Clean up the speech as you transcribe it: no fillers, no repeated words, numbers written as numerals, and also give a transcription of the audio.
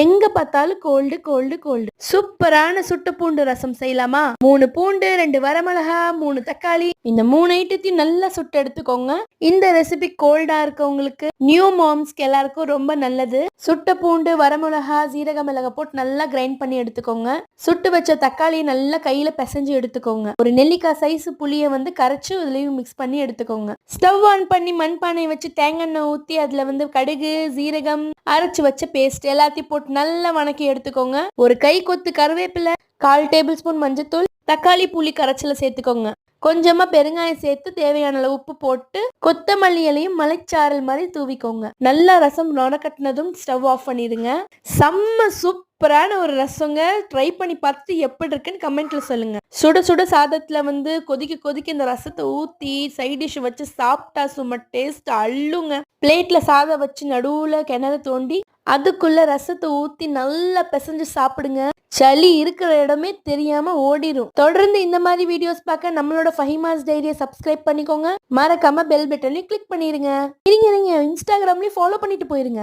எங்க பார்த்தாலும் gold gold gold. சூப்பரான சுட்ட பூண்டு ரசம் செய்யலாமா? 3 பூண்டு, 2 வரமிளகா, 3 தக்காளி, இந்த 3 ஐட்டத்தையும் நல்லா சுட்டு எடுத்துக்கோங்க. இந்த ரெசிபி கோல்டா இருக்கவங்களுக்கு, நியூ மாம்ஸ்க்கு எல்லாருக்கும் ரொம்ப நல்லது. சுட்ட பூண்டு, வரமிளகா, சீரக மிளகா போட்டு நல்லா கிரைண்ட் பண்ணி எடுத்துக்கோங்க. சுட்டு வச்ச தக்காளியை நல்லா கையில பிசைஞ்சு எடுத்துக்கோங்க. ஒரு நெல்லிக்காய் சைஸ் புளியை கரைச்சு இதுலயும் மிக்ஸ் பண்ணி எடுத்துக்கோங்க. ஸ்டவ் ஆன் பண்ணி மண்பானை வச்சு தேங்காய் எண்ணெய் ஊத்தி அதுல கடுகு, சீரகம், அரைச்சு வச்ச பேஸ்ட் எல்லாத்தையும் போட்டு நல்லா வணக்கி எடுத்துக்கோங்க. ஒரு கை கொத்து கருவேப்பிலை, 1/4 டேபிள் ஸ்பூன் மஞ்சத்தூள், தக்காளி புளி கரைச்சல சேர்த்துக்கோங்க. கொஞ்சமா பெருங்காயம் சேர்த்து தேவையான அளவு உப்பு போட்டு கொத்தமல்லி இலையும் மலைச்சாரல் மாதிரி தூவிக்கோங்க. நல்லா ரசம் நொடக்கட்டினதும் ஸ்டவ் ஆஃப் பண்ணிடுங்க. செம்ம சூப்பரான ஒரு ரசங்க. ட்ரை பண்ணி பார்த்துட்டு எப்படி இருக்குன்னு கமெண்ட்ல சொல்லுங்க. சுட சுட சாதத்துல கொதிக்க கொதிக்க இந்த ரசத்தை ஊத்தி சைட் டிஷ் வச்சு சாப்பிட்டா சும்மா டேஸ்ட் அள்ளுங்க. பிளேட்ல சாதம் வச்சு நடுவுல கிணறு தோண்டி அதுக்குள்ள ரசத்தை ஊத்தி நல்லா பிசைஞ்சு சாப்பிடுங்க. சளி இருக்கிற இடமே தெரியாம ஓடிடும். தொடர்ந்து இந்த மாதிரி வீடியோஸ் பார்க்க நம்மளோட ஃபஹிமாஸ் டைரியை சப்ஸ்கிரைப் பண்ணிக்கோங்க. மறக்காம பெல் பட்டனையும் கிளிக் பண்ணிருங்க. இருங்க இன்ஸ்டாகிராம்லயும் ஃபாலோ பண்ணிட்டு போயிருங்க.